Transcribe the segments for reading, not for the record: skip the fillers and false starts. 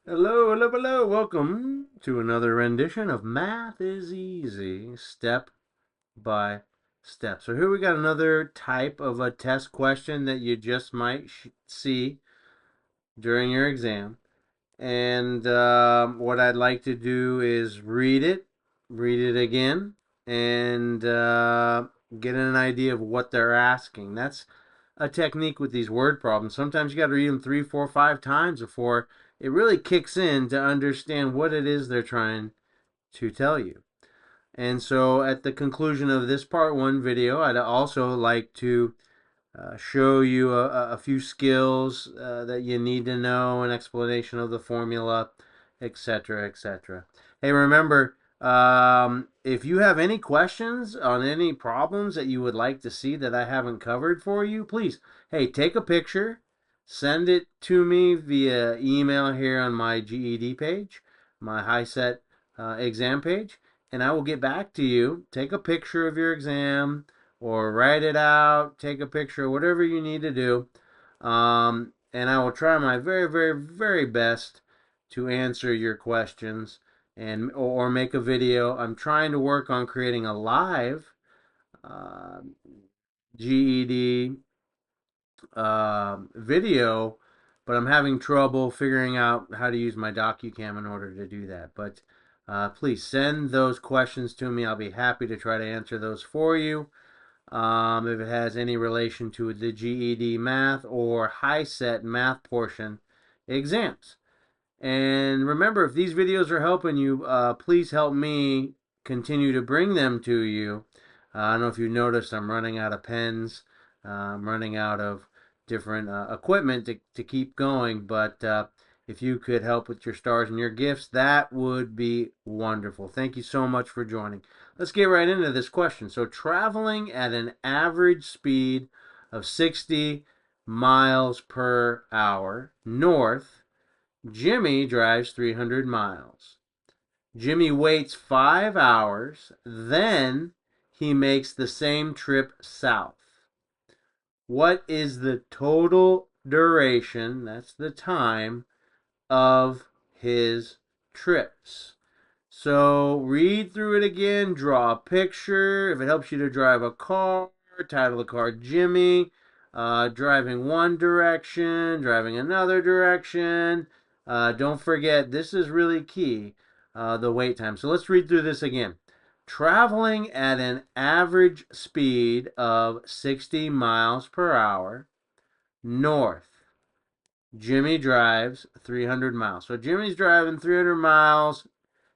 Hello, hello, hello. Welcome to another rendition of Math is Easy, step by step. So here we got another type of a test question that you just might see during your exam. And what I'd like to do is read it again, and get an idea of what they're asking. That's a technique with these word problems. Sometimes you got to read them 3, 4, 5 times before it really kicks in to understand what it is they're trying to tell you. And so at the conclusion of this part one video, I'd also like to show you a few skills that you need to know, an explanation of the formula, etc., etc. Hey, remember, if you have any questions on any problems that you would like to see that I haven't covered for you, please, hey, take a picture, send it to me via email here on my GED page, my HiSET exam page, and I will get back to you. Take a picture of your exam, or write it out, take a picture, whatever you need to do. And I will try my very, very, very best to answer your questions or make a video. I'm trying to work on creating a live uh, GED video, but I'm having trouble figuring out how to use my DocuCam in order to do that. But please send those questions to me. I'll be happy to try to answer those for you. If it has any relation to the GED math or HiSET math portion exams. And remember, if these videos are helping you, please help me continue to bring them to you. I don't know if you noticed, I'm running out of pens. I'm running out of different equipment to keep going. But if you could help with your stars and your gifts, that would be wonderful. Thank you so much for joining. Let's get right into this question. So, traveling at an average speed of 60 miles per hour north, Jimmy drives 300 miles. Jimmy waits 5 hours, then he makes the same trip south. What is the total duration, that's the time, of his trips? So read through it again, draw a picture. If it helps you to drive a car, title the car Jimmy. Driving one direction, driving another direction. Don't forget, this is really key, the wait time. So let's read through this again. Traveling at an average speed of 60 miles per hour north. Jimmy drives 300 miles. So Jimmy's driving 300 miles,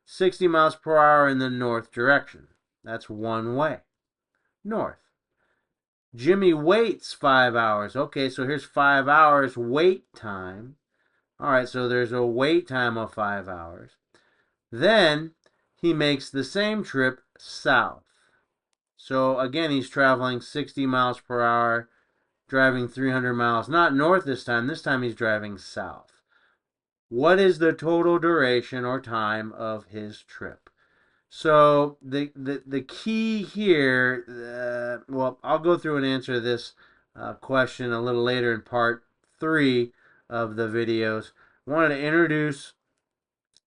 60 miles per hour in the north direction. That's one way, north. Jimmy waits 5 hours. Okay, so here's 5 hours wait time. All right, so there's a wait time of 5 hours. Then he makes the same trip south. So again, he's traveling 60 miles per hour, driving 300 miles. Not north this time. This time he's driving south. What is the total duration or time of his trip? So the key here, well, I'll go through and answer this question a little later in part 3 of the videos. I wanted to introduce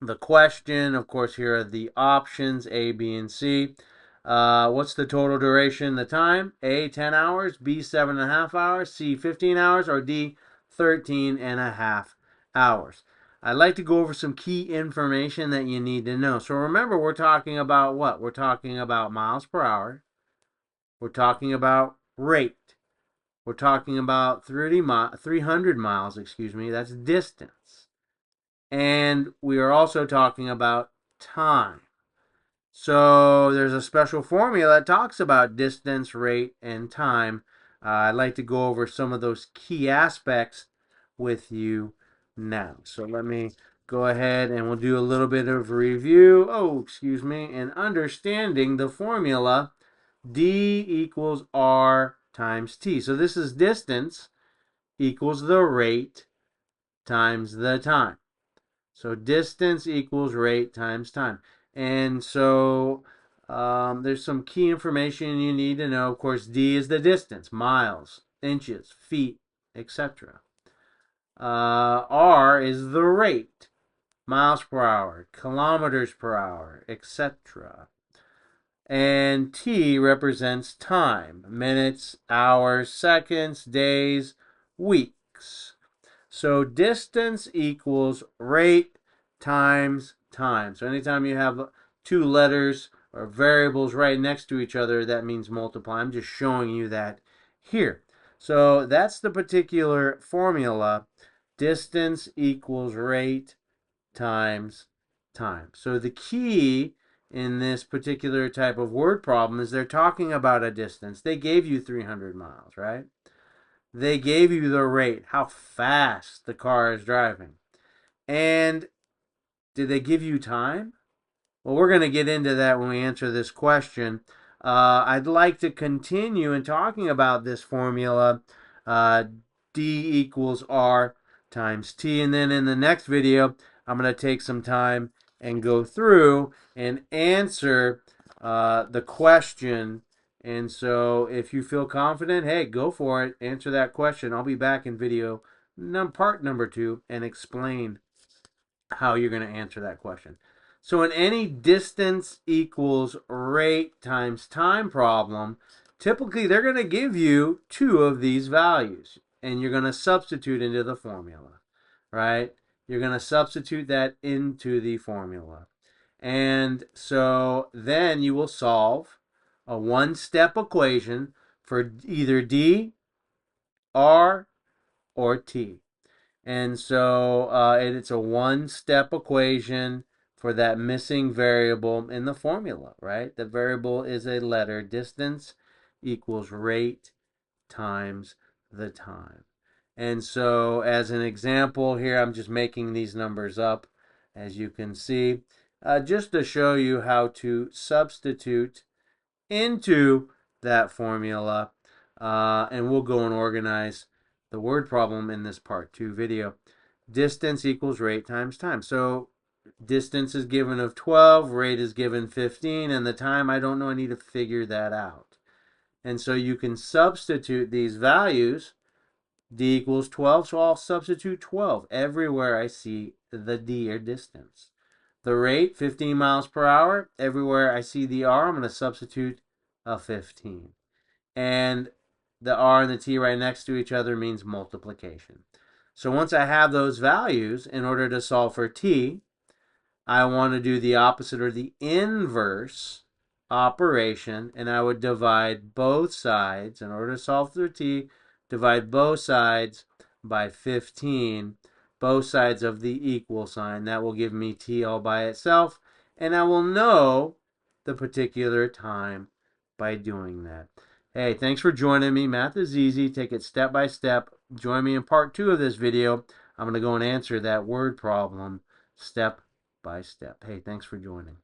the question. Of course, here are the options, A, B, and C. What's the total duration, the time? A, 10 hours, B, 7.5 hours, C, 15 hours, or D, 13.5 hours. I'd like to go over some key information that you need to know. So remember, we're talking about what? We're talking about miles per hour. We're talking about rate. We're talking about 300 miles, excuse me. That's distance. And we are also talking about time. So there's a special formula that talks about distance, rate, and time. I'd like to go over some of those key aspects with you now. So let me go ahead and we'll do a little bit of review. Oh, excuse me. And understanding the formula, D equals R times T. So this is distance equals the rate times the time. So distance equals rate times time. And so there's some key information you need to know. Of course, D is the distance, miles, inches, feet, etc. R is the rate. miles per hour, kilometers per hour, etc. And T represents time, minutes, hours, seconds, days, weeks. So distance equals rate times time. So anytime you have two letters or variables right next to each other, that means multiply. I'm just showing you that here. So that's the particular formula. Distance equals rate times time. So the key in this particular type of word problem is they're talking about a distance. They gave you 300 miles, right? They gave you the rate, how fast the car is driving. And did they give you time? Well, we're going to get into that when we answer this question. I'd like to continue in talking about this formula, uh, D equals R times T. And then in the next video, I'm going to take some time and go through and answer the question. And so if you feel confident, hey, go for it. Answer that question. I'll be back in video part number 2 and explain how you're going to answer that question. So in any distance equals rate times time problem, typically they're going to give you two of these values, and you're going to substitute into the formula, right? You're going to substitute that into the formula. And so then you will solve a one-step equation for either D, R, or T. And so it's a one-step equation for that missing variable in the formula, right? The variable is a letter. Distance equals rate times the time. And so as an example here, I'm just making these numbers up, as you can see, just to show you how to substitute into that formula. And we'll go and organize the word problem in this part 2 video. Distance equals rate times time. So distance is given of 12, rate is given 15, and the time, I don't know, I need to figure that out. And so you can substitute these values. D equals 12, so I'll substitute 12 everywhere I see the D, or distance. The rate, 15 miles per hour, everywhere I see the R, I'm going to substitute a 15. And the R and the T right next to each other means multiplication. So once I have those values, in order to solve for T, I want to do the opposite, or the inverse operation, and I would divide both sides. In order to solve for T, divide both sides by 15, both sides of the equal sign. That will give me T all by itself, and I will know the particular time by doing that. Hey, thanks for joining me. Math is easy. Take it step by step. Join me in part 2 of this video. I'm going to go and answer that word problem step by step. Hey, thanks for joining.